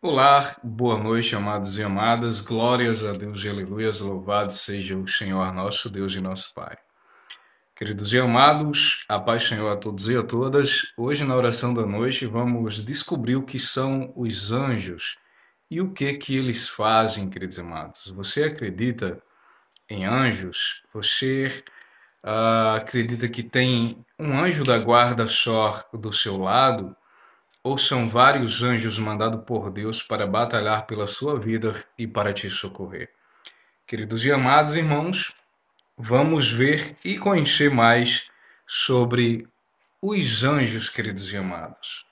Olá, boa noite, amados e amadas. Glórias a Deus e aleluias. Louvado seja o Senhor, nosso Deus e nosso Pai. Queridos e amados, a paz do Senhor a todos e a todas. Hoje, na oração da noite, vamos descobrir o que são os anjos e o que eles fazem, queridos e amados. Você acredita em anjos? Você acredita que tem um anjo da guarda só do seu lado? Ou são vários anjos mandados por Deus para batalhar pela sua vida e para te socorrer? Queridos e amados irmãos, vamos ver e conhecer mais sobre os anjos, queridos e amados.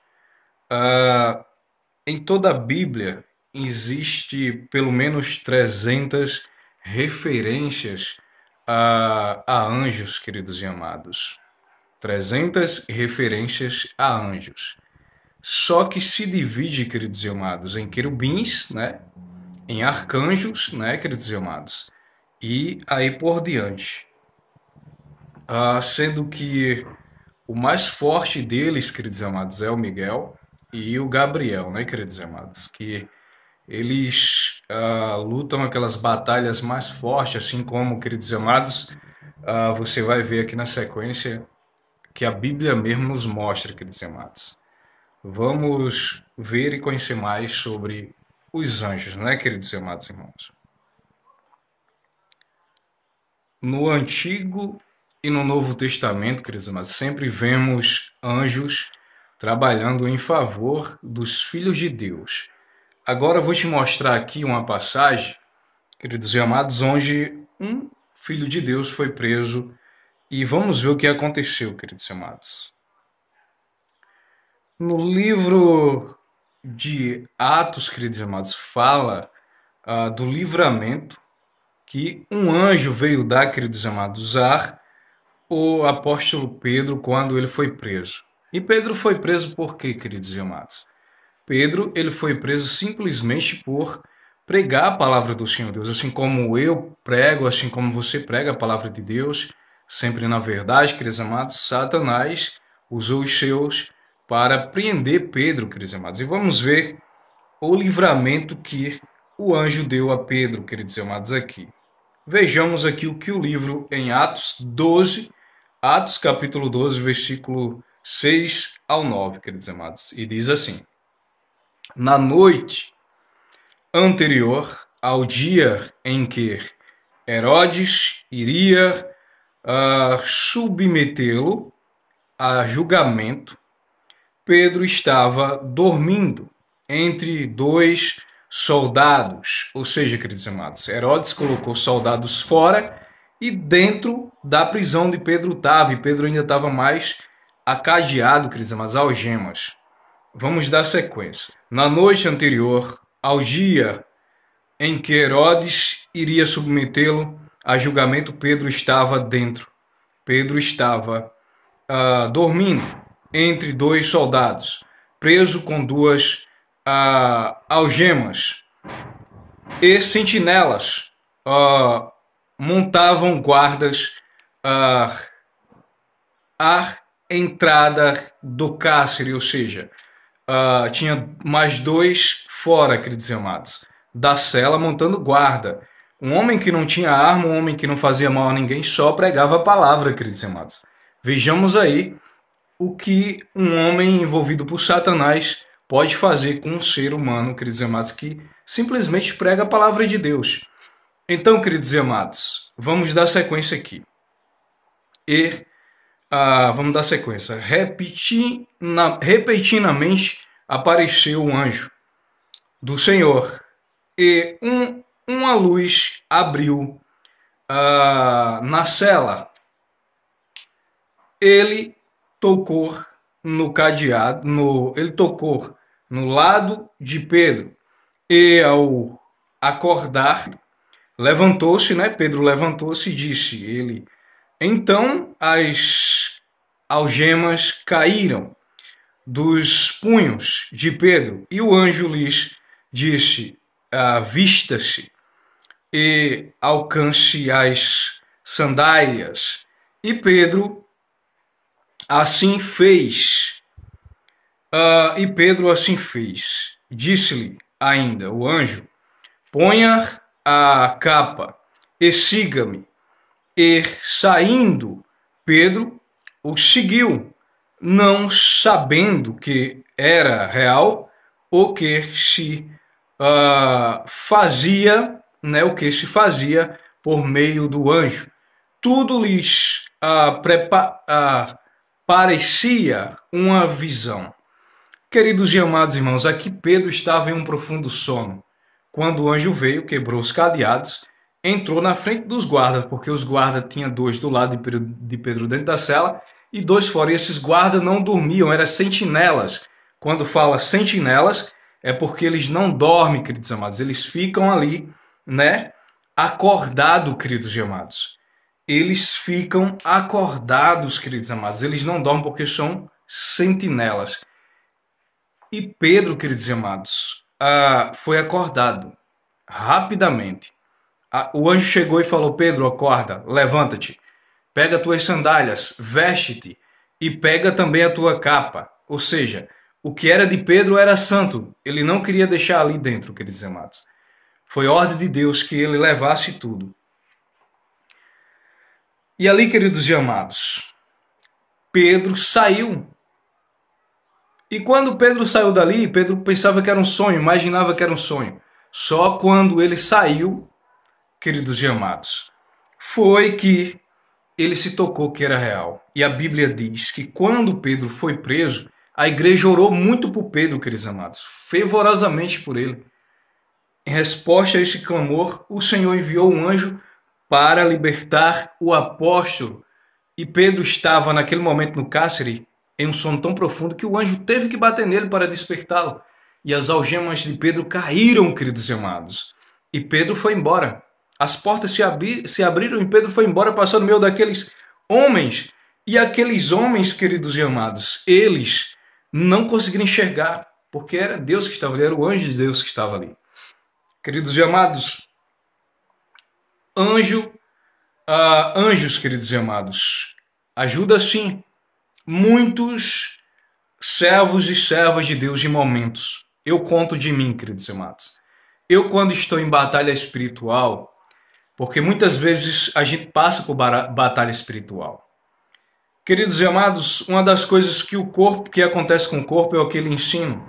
Em toda a Bíblia existe pelo menos 300 referências a anjos, queridos e amados. 300 referências a anjos. Só que se divide, queridos e amados, em querubins, né? Em arcanjos, né, queridos e amados? E aí por diante. Sendo que o mais forte deles, queridos e amados, é o Miguel e o Gabriel, né, queridos e amados? Que eles lutam aquelas batalhas mais fortes, assim como, queridos e amados, você vai ver aqui na sequência que a Bíblia mesmo nos mostra, queridos e amados. Vamos ver e conhecer mais sobre os anjos, né, queridos e amados irmãos? No Antigo e no Novo Testamento, queridos e amados, sempre vemos anjos trabalhando em favor dos filhos de Deus. Agora eu vou te mostrar aqui uma passagem, queridos e amados, onde um filho de Deus foi preso e vamos ver o que aconteceu, queridos e amados. No livro de Atos, queridos amados, fala do livramento que um anjo veio dar, queridos amados, a o apóstolo Pedro quando ele foi preso. E Pedro foi preso por quê, queridos amados? Pedro ele foi preso simplesmente por pregar a palavra do Senhor Deus, assim como eu prego, assim como você prega a palavra de Deus, sempre na verdade, queridos amados. Satanás usou os seus para prender Pedro, queridos amados. E vamos ver o livramento que o anjo deu a Pedro, queridos amados, aqui. Vejamos aqui o que o livro em Atos 12, Atos capítulo 12, versículo 6 ao 9, queridos amados. E diz assim: Na noite anterior ao dia em que Herodes iria submetê-lo a julgamento, Pedro estava dormindo entre dois soldados. Ou seja, queridos amados, Herodes colocou soldados fora e dentro da prisão de Pedro estava. E Pedro ainda estava mais acadeado, queridos amados, algemas. Vamos dar sequência. Na noite anterior ao dia em que Herodes iria submetê-lo a julgamento, Pedro estava dentro. Pedro estava dormindo entre dois soldados, preso com duas algemas. E sentinelas montavam guardas à entrada do cárcere, ou seja, tinha mais dois fora, queridos amados, da cela montando guarda. Um homem que não tinha arma, um homem que não fazia mal a ninguém, só pregava a palavra, queridos amados. Vejamos aí o que um homem envolvido por Satanás pode fazer com um ser humano, queridos amados, que simplesmente prega a palavra de Deus. Então, queridos amados, vamos dar sequência aqui. E vamos dar sequência. Repentinamente apareceu um anjo do Senhor e uma luz abriu na cela. Ele tocou no cadeado, ele tocou no lado de Pedro e ao acordar levantou-se, né? Pedro levantou-se e disse ele. Então as algemas caíram dos punhos de Pedro e o anjo lhes disse: vista-se e alcance as sandálias. E Pedro assim fez. E Pedro assim fez. Disse-lhe ainda, o anjo, ponha a capa e siga-me. E saindo, Pedro o seguiu, não sabendo que era real o que se fazia, né, o que se fazia por meio do anjo. Tudo lhes parecia uma visão. Queridos e amados irmãos, aqui Pedro estava em um profundo sono, quando o anjo veio, quebrou os cadeados, entrou na frente dos guardas, porque os guardas tinham dois do lado de Pedro dentro da cela e dois fora. E esses guardas não dormiam, eram sentinelas. Quando fala sentinelas, é porque eles não dormem, queridos amados. Eles ficam ali, né, acordados, queridos e amados. Eles ficam acordados, queridos amados. Eles não dormem porque são sentinelas. E Pedro, queridos e amados, foi acordado rapidamente. O anjo chegou e falou: Pedro, acorda, levanta-te, pega tuas sandálias, veste-te e pega também a tua capa. Ou seja, o que era de Pedro era santo. Ele não queria deixar ali dentro, queridos e amados. Foi ordem de Deus que ele levasse tudo. E ali, queridos e amados, Pedro saiu. E quando Pedro saiu dali, Pedro pensava que era um sonho, imaginava que era um sonho. Só quando ele saiu, queridos e amados, foi que ele se tocou que era real. E a Bíblia diz que quando Pedro foi preso, a igreja orou muito por Pedro, queridos amados, fervorosamente por ele. Em resposta a esse clamor, o Senhor enviou um anjo para libertar o apóstolo. E Pedro estava naquele momento no cárcere, em um sono tão profundo que o anjo teve que bater nele para despertá-lo. E as algemas de Pedro caíram, queridos e amados. E Pedro foi embora. As portas se abriram e Pedro foi embora, passou no meio daqueles homens. E aqueles homens, queridos e amados, eles não conseguiram enxergar, porque era Deus que estava ali, era o anjo de Deus que estava ali. Queridos e amados, anjos, queridos e amados, ajuda sim muitos servos e servas de Deus em momentos. Eu conto de mim, queridos e amados. Eu, quando estou em batalha espiritual, porque muitas vezes a gente passa por batalha espiritual. Queridos e amados, uma das coisas que acontece com o corpo é o que ele ensina.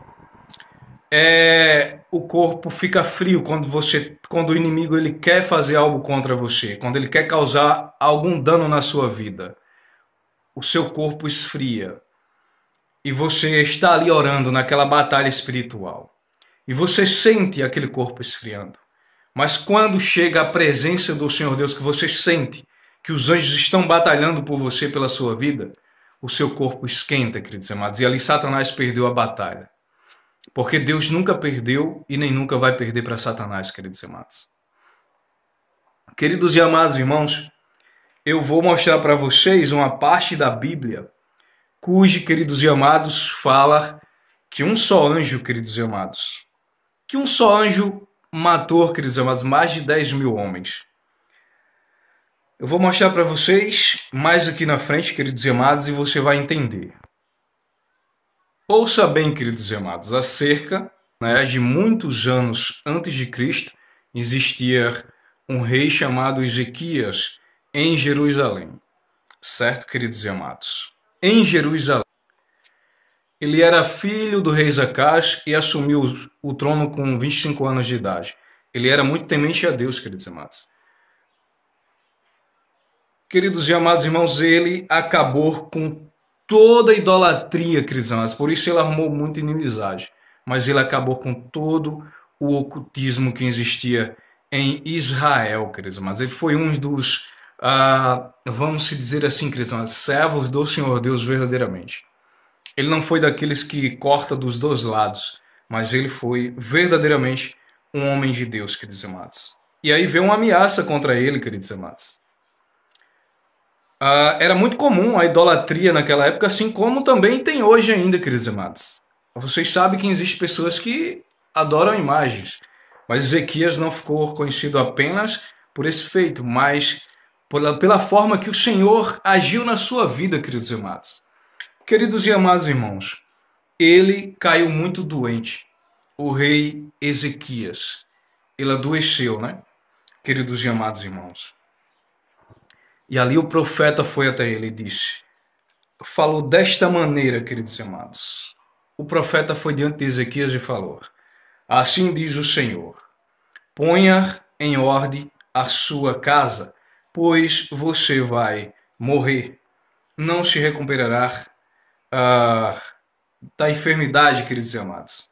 O corpo fica frio quando o inimigo ele quer fazer algo contra você, quando ele quer causar algum dano na sua vida. O seu corpo esfria. E você está ali orando naquela batalha espiritual. E você sente aquele corpo esfriando. Mas quando chega a presença do Senhor Deus, que você sente que os anjos estão batalhando por você, pela sua vida, o seu corpo esquenta, queridos amados. E ali Satanás perdeu a batalha. Porque Deus nunca perdeu e nem nunca vai perder para Satanás, queridos amados. Queridos e amados irmãos, eu vou mostrar para vocês uma parte da Bíblia cujo, queridos e amados, fala que um só anjo, queridos e amados, que um só anjo matou, queridos e amados, mais de 10 mil homens. Eu vou mostrar para vocês mais aqui na frente, queridos e amados, e você vai entender. Ouça bem, queridos e amados, acerca de muitos anos antes de Cristo, existia um rei chamado Ezequias em Jerusalém. Certo, queridos e amados? Em Jerusalém. Ele era filho do rei Zacás e assumiu o trono com 25 anos de idade. Ele era muito temente a Deus, queridos e amados. Queridos e amados irmãos, ele acabou com toda a idolatria, queridos e amados. Por isso ele arrumou muita inimizade. Mas ele acabou com todo o ocultismo que existia em Israel, queridos e amados. Ele foi um dos, vamos dizer assim, queridos e amados, servos do Senhor Deus verdadeiramente. Ele não foi daqueles que corta dos dois lados, mas ele foi verdadeiramente um homem de Deus, queridos e amados. E aí veio uma ameaça contra ele, queridos e amados. Era muito comum a idolatria naquela época, assim como também tem hoje ainda, queridos e amados. Vocês sabem que existem pessoas que adoram imagens, mas Ezequias não ficou conhecido apenas por esse feito, mas pela forma que o Senhor agiu na sua vida, queridos e amados. Queridos e amados irmãos, ele caiu muito doente. o rei Ezequias. Ele adoeceu, né? Queridos e amados irmãos. E ali o profeta foi até ele e disse, falou desta maneira, queridos e amados. O profeta foi diante de Ezequias e falou, assim diz o Senhor, ponha em ordem a sua casa, pois você vai morrer, não se recuperará da enfermidade, queridos e amados.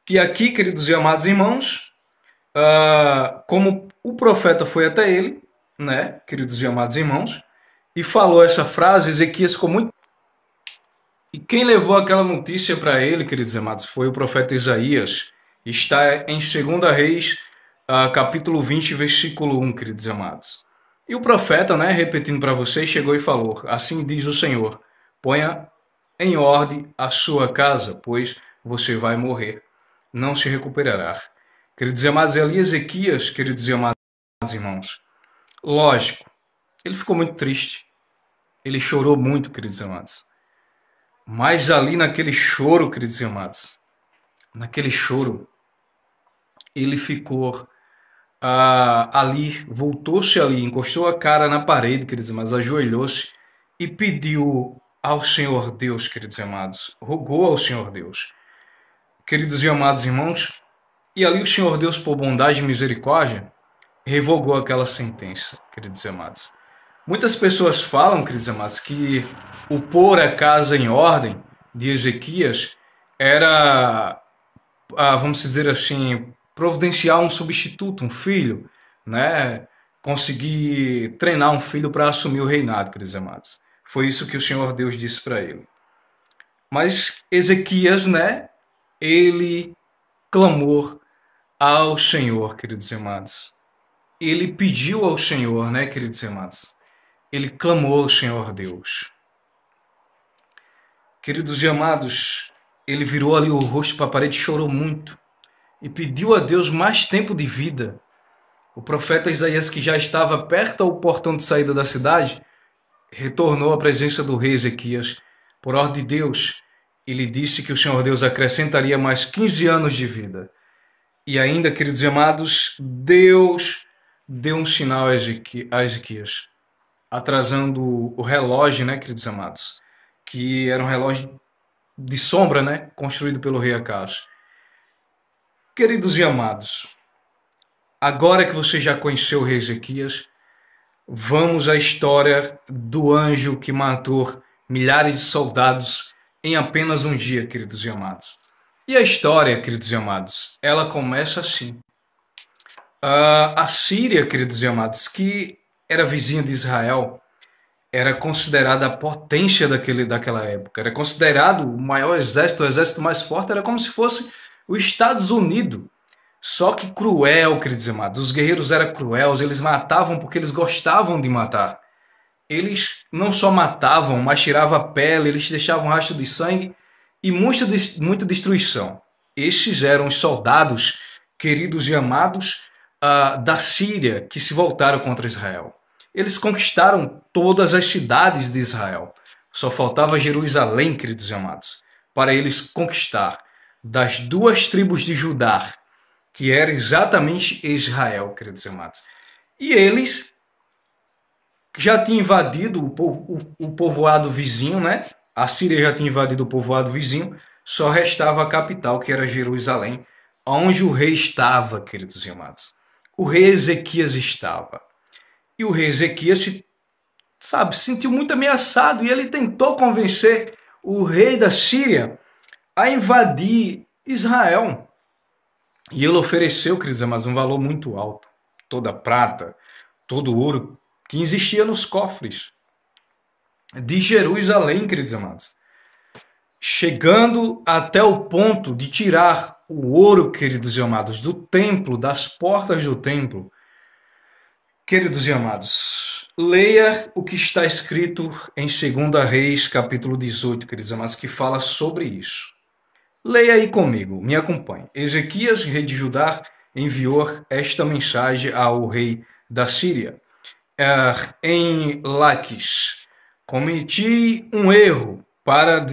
E aqui, queridos e amados irmãos, como o profeta foi até ele, né, queridos e amados irmãos, e falou essa frase, Ezequias ficou muito... E quem levou aquela notícia para ele, queridos e amados, foi o profeta Isaías. Está em 2 Reis, capítulo 20, versículo 1, queridos e amados. E o profeta, né, repetindo para vocês, chegou e falou, assim diz o Senhor, ponha em ordem a sua casa, pois você vai morrer, não se recuperará. Queridos e amados, ali Ezequias, queridos e amados irmãos, lógico, ele ficou muito triste, ele chorou muito, queridos e amados. Mas ali naquele choro, queridos e amados, naquele choro, ele ficou ali, voltou-se ali, encostou a cara na parede, queridos e amados, ajoelhou-se e pediu ao Senhor Deus, queridos e amados, rogou ao Senhor Deus. Queridos e amados irmãos, e ali o Senhor Deus, por bondade e misericórdia, revogou aquela sentença, queridos e amados. Muitas pessoas falam, queridos e amados, que o pôr a casa em ordem de Ezequias era, vamos dizer assim, providenciar um substituto, um filho, né? Conseguir treinar um filho para assumir o reinado, queridos e amados. Foi isso que o Senhor Deus disse para ele. Mas Ezequias, né? Ele clamou ao Senhor, queridos e amados. Ele pediu ao Senhor, né, queridos e amados? Ele clamou ao Senhor Deus. Queridos e amados, ele virou ali o rosto para a parede, chorou muito e pediu a Deus mais tempo de vida. O profeta Isaías, que já estava perto ao portão de saída da cidade, retornou à presença do rei Ezequias. Por ordem de Deus, ele disse que o Senhor Deus acrescentaria mais 15 anos de vida. E ainda, queridos e amados, Deus deu um sinal a Ezequias, atrasando o relógio, né, queridos amados? Que era um relógio de sombra, né, construído pelo rei Acaz. Queridos e amados, agora que você já conheceu o rei Ezequias, vamos à história do anjo que matou milhares de soldados em apenas um dia, queridos e amados. E a história, queridos e amados, ela começa assim. A Síria, queridos e amados, que era vizinha de Israel, era considerada a potência daquela época. Era considerado o maior exército, o exército mais forte, era como se fosse os Estados Unidos. Só que cruel, queridos e amados. Os guerreiros eram cruéis, eles matavam porque eles gostavam de matar. Eles não só matavam, mas tiravam a pele, eles deixavam um rastro de sangue e muita destruição. Estes eram os soldados, queridos e amados, da Síria, que se voltaram contra Israel. Eles conquistaram todas as cidades de Israel. Só faltava Jerusalém, queridos e amados, para eles conquistar das duas tribos de Judá, que era exatamente Israel, queridos e amados. E eles já tinham invadido o povoado vizinho, né? A Síria já tinha invadido o povoado vizinho, só restava a capital, que era Jerusalém, onde o rei estava, queridos e amados. O rei Ezequias estava. E o rei Ezequias se sentiu muito ameaçado e ele tentou convencer o rei da Síria a invadir Israel. E ele ofereceu, queridos amados, um valor muito alto. Toda a prata, todo o ouro que existia nos cofres de Jerusalém, queridos amados. Chegando até o ponto de tirar o ouro, queridos e amados, do templo, das portas do templo. Queridos e amados, leia o que está escrito em 2 Reis, capítulo 18, queridos amados, que fala sobre isso. Leia aí comigo, me acompanhe. Ezequias, rei de Judá, enviou esta mensagem ao rei da Síria. Em Laquis, cometi um erro para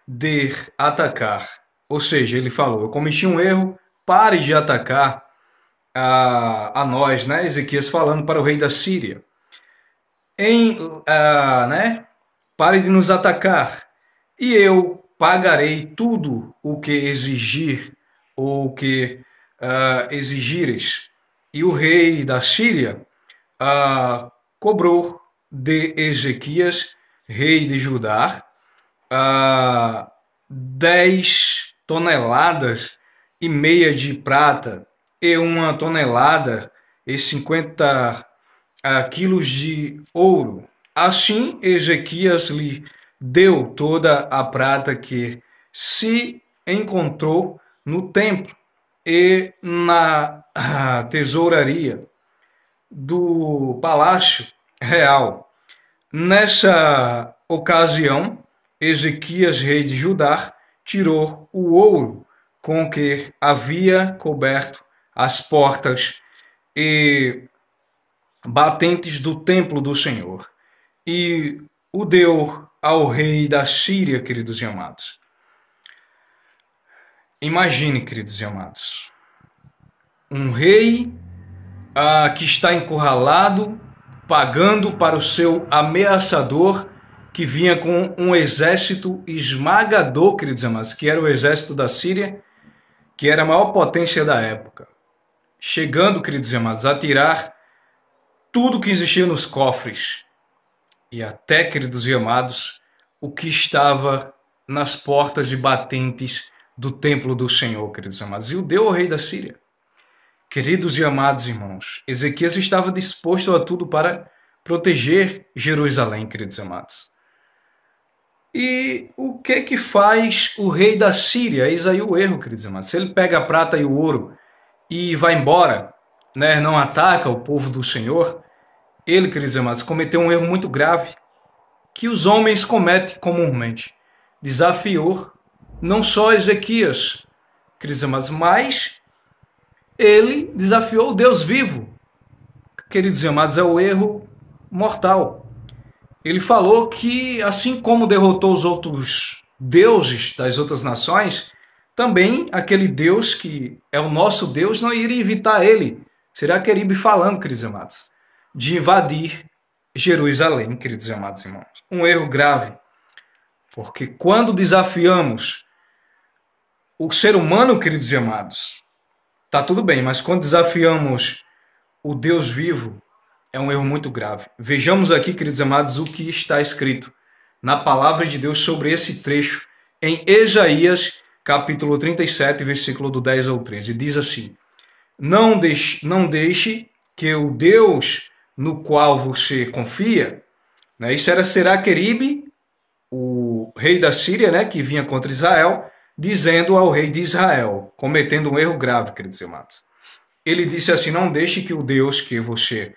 de atacar. Ou seja, ele falou: eu cometi um erro, pare de atacar a nós, né? Ezequias falando para o rei da Síria. Né? Pare de nos atacar, e eu pagarei tudo o que exigir ou o que exigires. E o rei da Síria cobrou de Ezequias, rei de Judá, 10,5 toneladas de prata e 1,50 tonelada quilos de ouro. Assim, Ezequias lhe deu toda a prata que se encontrou no templo e na tesouraria do palácio real. Nessa ocasião, Ezequias, rei de Judá, tirou o ouro com que havia coberto as portas e batentes do templo do Senhor, e o deu ao rei da Síria, queridos e amados. Imagine, queridos e amados, um rei que está encurralado, pagando para o seu ameaçador, que vinha com um exército esmagador, queridos e amados, que era o exército da Síria, que era a maior potência da época, chegando, queridos e amados, a tirar tudo que existia nos cofres e até, queridos e amados, o que estava nas portas e batentes do templo do Senhor, queridos e amados, e o deu ao rei da Síria. Queridos e amados irmãos, Ezequias estava disposto a tudo para proteger Jerusalém, queridos e amados. E o que faz o rei da Síria? Eis aí o erro, queridos e amados. Se ele pega a prata e o ouro e vai embora, né, não ataca o povo do Senhor, ele, queridos e amados, cometeu um erro muito grave que os homens cometem comumente. Desafiou não só Ezequias, queridos e amados, mas ele desafiou o Deus vivo. Queridos e amados, é o erro mortal. Ele falou que, assim como derrotou os outros deuses das outras nações, também aquele Deus que é o nosso Deus não iria evitar ele. Será Queribe falando, queridos e amados, de invadir Jerusalém, queridos e amados irmãos. Um erro grave, porque quando desafiamos o ser humano, queridos e amados, tá tudo bem, mas quando desafiamos o Deus vivo, é um erro muito grave. Vejamos aqui, queridos e amados, o que está escrito na palavra de Deus sobre esse trecho em Isaías, capítulo 37, versículo do 10 ao 13. Diz assim: não deixe que o Deus no qual você confia, né, isso era Senaqueribe, o rei da Síria, né, que vinha contra Israel, dizendo ao rei de Israel, cometendo um erro grave, queridos amados. Ele disse assim: não deixe que o Deus que você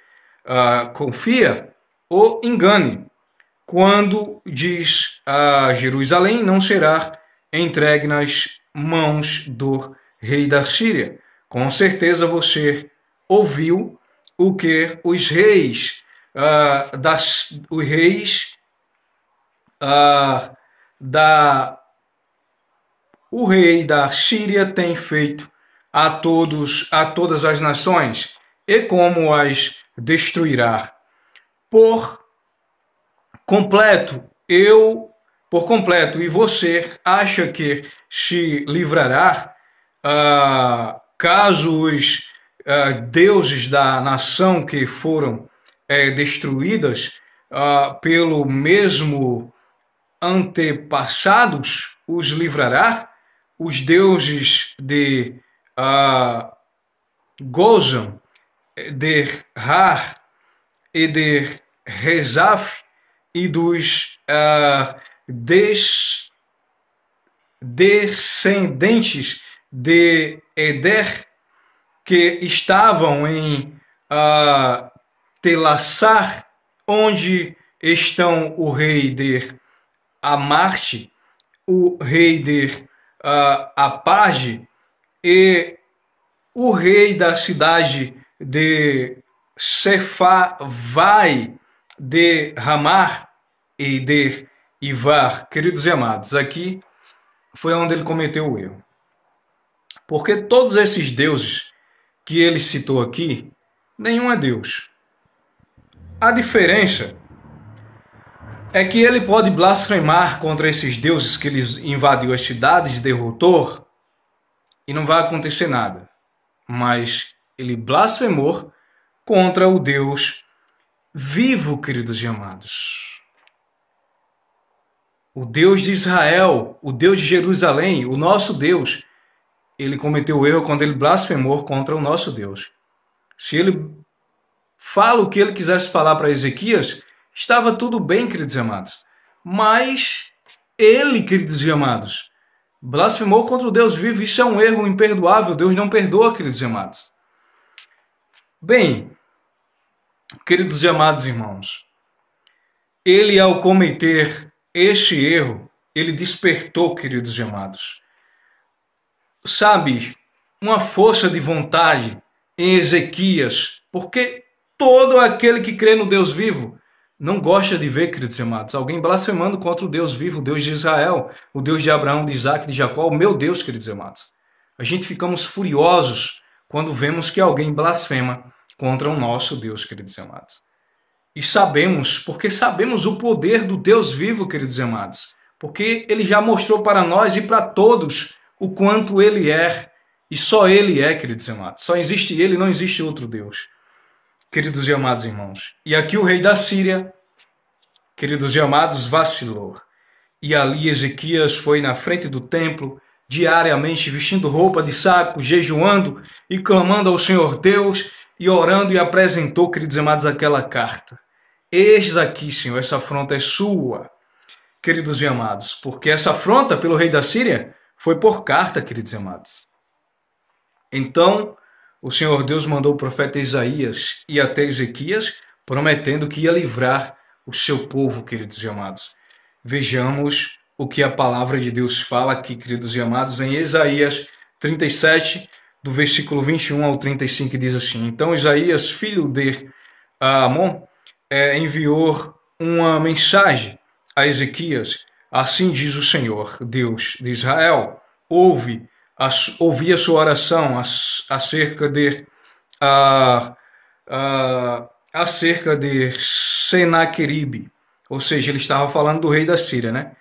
confia o engane, quando diz a Jerusalém não será entregue nas mãos do rei da Síria. Com certeza você ouviu o que os reis o rei da Síria tem feito a todas as nações, e como as destruirá por completo. E você acha que se livrará caso os deuses da nação que foram destruídas pelo mesmo antepassados os livrará? Os deuses de Gozan, de Har e de Rezaf e dos descendentes de Eder, que estavam em Telassar, onde estão o rei de Amarte, o rei de Apage e o rei da cidade de Sefavai, de Ramar e de Ivar. Queridos e amados, aqui foi onde ele cometeu o erro. Porque todos esses deuses que ele citou aqui, nenhum é Deus. A diferença é que ele pode blasfemar contra esses deuses que ele invadiu as cidades, derrotou, e não vai acontecer nada. Mas ele blasfemou contra o Deus vivo, queridos e amados. O Deus de Israel, o Deus de Jerusalém, o nosso Deus, ele cometeu o erro quando ele blasfemou contra o nosso Deus. Se ele fala o que ele quisesse falar para Ezequias, estava tudo bem, queridos e amados. Mas ele, queridos e amados, blasfemou contra o Deus vivo. Isso é um erro imperdoável. Deus não perdoa, queridos e amados. Bem, queridos e amados irmãos, ele, ao cometer este erro, ele despertou, queridos e amados, sabe, uma força de vontade em Ezequias, porque todo aquele que crê no Deus vivo não gosta de ver, queridos e amados, alguém blasfemando contra o Deus vivo, o Deus de Israel, o Deus de Abraão, de Isaac, de Jacó, o meu Deus, queridos e amados. A gente ficamos furiosos quando vemos que alguém blasfema contra o nosso Deus, queridos e amados. E sabemos, porque sabemos o poder do Deus vivo, queridos e amados, porque ele já mostrou para nós e para todos o quanto ele é, e só ele é, queridos e amados. Só existe ele, não existe outro Deus, queridos e amados irmãos. E aqui o rei da Síria, queridos e amados, vacilou. E ali Ezequias foi na frente do templo, diariamente vestindo roupa de saco, jejuando e clamando ao Senhor Deus, e orando, e apresentou, queridos e amados, aquela carta. Eis aqui, Senhor, essa afronta é sua, queridos e amados, porque essa afronta pelo rei da Síria foi por carta, queridos e amados. Então, o Senhor Deus mandou o profeta Isaías ir até Ezequias, prometendo que ia livrar o seu povo, queridos e amados. Vejamos o que a palavra de Deus fala aqui, queridos e amados, em Isaías 37, do versículo 21 ao 35, diz assim: Então Isaías, filho de Amon, enviou uma mensagem a Ezequias. Assim diz o Senhor, Deus de Israel: ouvi a sua oração acerca de Senaqueribe. Ou seja, ele estava falando do rei da Síria, né?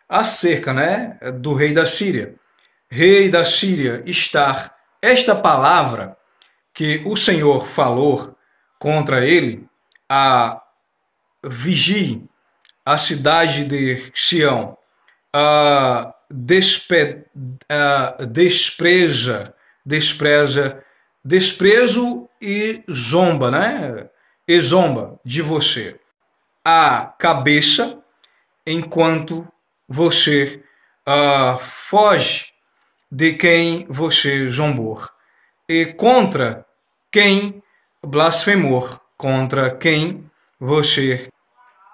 Acerca, né, do rei da Síria. Rei da Síria, está esta palavra que o Senhor falou contra ele: vigie a cidade de Sião, desprezo e zomba, né? E zomba de você a cabeça, enquanto você foge de quem você zombou, e contra quem blasfemou, contra quem você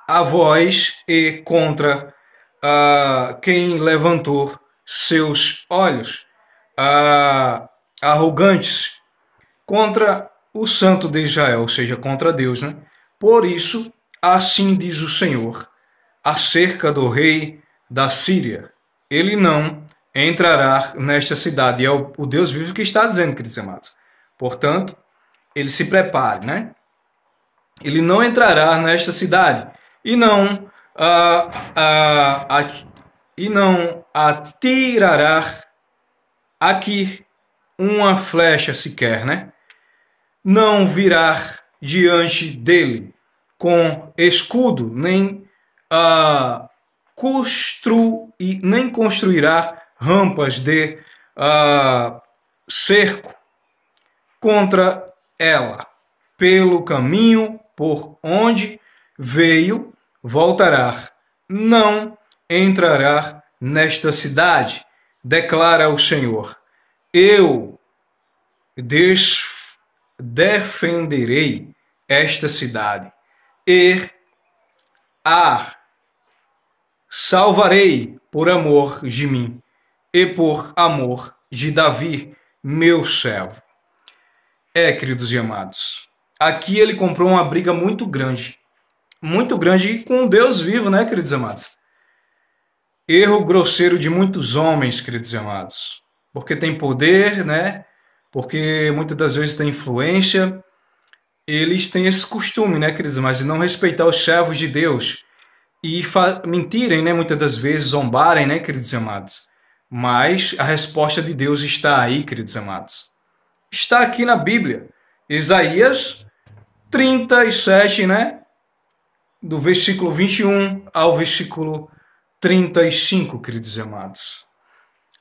a voz, e contra quem levantou seus olhos arrogantes contra o Santo de Israel, ou seja, contra Deus, né? Por isso, assim diz o Senhor acerca do rei da Síria: ele não entrará nesta cidade. E é o Deus vivo que está dizendo, queridos amados. Portanto, ele se prepare, né? Ele não entrará nesta cidade e não atirará aqui uma flecha sequer, né? Não virá diante dele com escudo, nem construirá rampas de cerco contra ela. Pelo caminho por onde veio, voltará. Não entrará nesta cidade, declara o Senhor. Eu defenderei esta cidade e a salvarei por amor de mim e por amor de Davi, meu servo. Queridos e amados, aqui ele comprou uma briga muito grande com o Deus vivo, né, queridos amados? Erro grosseiro de muitos homens, queridos e amados. Porque tem poder, né? Porque muitas das vezes tem influência. Eles têm esse costume, né, queridos e amados, de não respeitar os servos de Deus. E mentirem, né, muitas das vezes, zombarem, né, queridos e amados. Mas a resposta de Deus está aí, queridos e amados. Está aqui na Bíblia. Isaías 37, né? Do versículo 21 ao versículo 35, queridos e amados.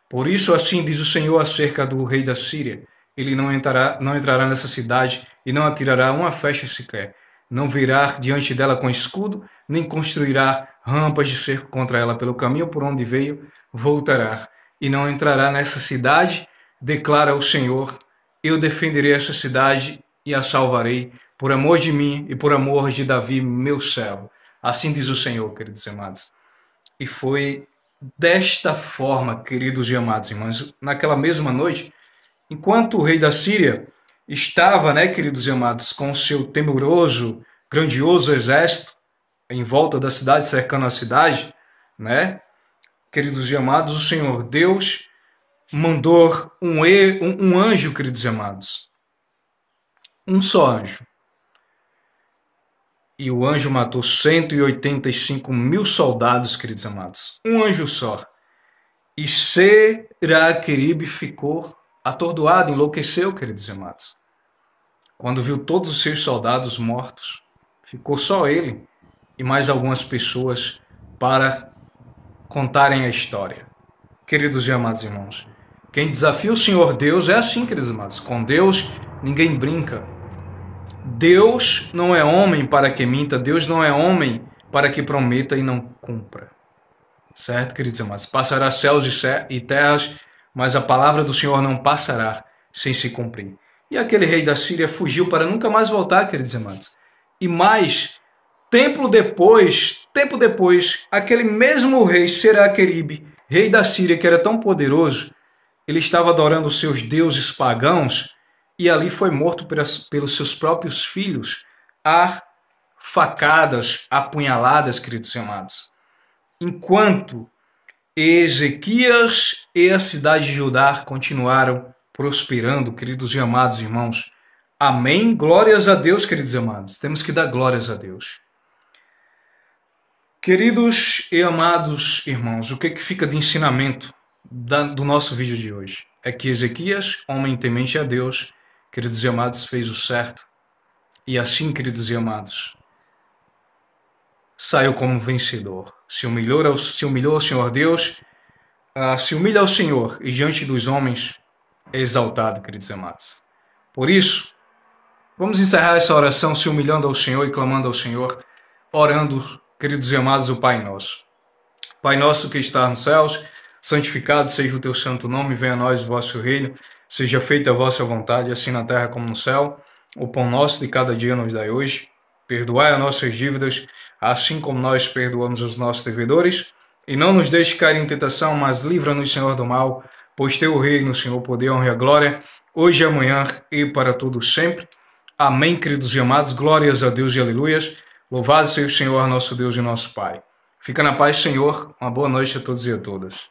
Por isso, assim diz o Senhor acerca do rei da Síria: ele não entrará nessa cidade e não atirará uma flecha sequer. Não virá diante dela com escudo, nem construirá rampas de cerco contra ela. Pelo caminho por onde veio, voltará. E não entrará nessa cidade, declara o Senhor. Eu defenderei essa cidade e a salvarei, por amor de mim e por amor de Davi, meu servo. Assim diz o Senhor, queridos amados. E foi desta forma, queridos e amados irmãos, naquela mesma noite, enquanto o rei da Síria estava, né, queridos e amados, com o seu temeroso, grandioso exército em volta da cidade, cercando a cidade, né, queridos e amados, o Senhor Deus mandou um anjo, queridos e amados, um só anjo. E o anjo matou 185 mil soldados, queridos amados. Um anjo só. E Seraqueribe ficou atordoado, enlouqueceu, queridos amados. Quando viu todos os seus soldados mortos, ficou só ele e mais algumas pessoas para contarem a história. Queridos e amados irmãos, quem desafia o Senhor Deus é assim, queridos amados. Com Deus ninguém brinca. Deus não é homem para que minta, Deus não é homem para que prometa e não cumpra. Certo, queridos amados? Passará céus e terras, mas a palavra do Senhor não passará sem se cumprir. E aquele rei da Síria fugiu para nunca mais voltar, queridos amados. E mais, tempo depois, aquele mesmo rei Seraqueribe, rei da Síria, que era tão poderoso, ele estava adorando os seus deuses pagãos, e ali foi morto pelos seus próprios filhos, a facadas, apunhaladas, queridos amados. Enquanto Ezequias e a cidade de Judá continuaram prosperando, queridos e amados irmãos. Amém? Glórias a Deus, queridos e amados. Temos que dar glórias a Deus. Queridos e amados irmãos, o que fica de ensinamento do nosso vídeo de hoje? É que Ezequias, homem temente a Deus, queridos e amados, fez o certo. E assim, queridos e amados, saiu como vencedor. Se humilhou ao Senhor Deus, se humilha ao Senhor e diante dos homens é exaltado, queridos e amados. Por isso, vamos encerrar essa oração se humilhando ao Senhor e clamando ao Senhor, orando, queridos e amados, o Pai Nosso. Pai nosso que está nos céus, santificado seja o teu santo nome, venha a nós o vosso reino, seja feita a vossa vontade, assim na terra como no céu. O pão nosso de cada dia nos dai hoje. Perdoai as nossas dívidas, assim como nós perdoamos os nossos devedores. E não nos deixe cair em tentação, mas livra-nos, Senhor, do mal, pois teu reino, Senhor, o poder, a honra e a glória, hoje e amanhã e para todos sempre. Amém, queridos e amados. Glórias a Deus e aleluias. Louvado seja o Senhor, nosso Deus e nosso Pai. Fica na paz, Senhor. Uma boa noite a todos e a todas.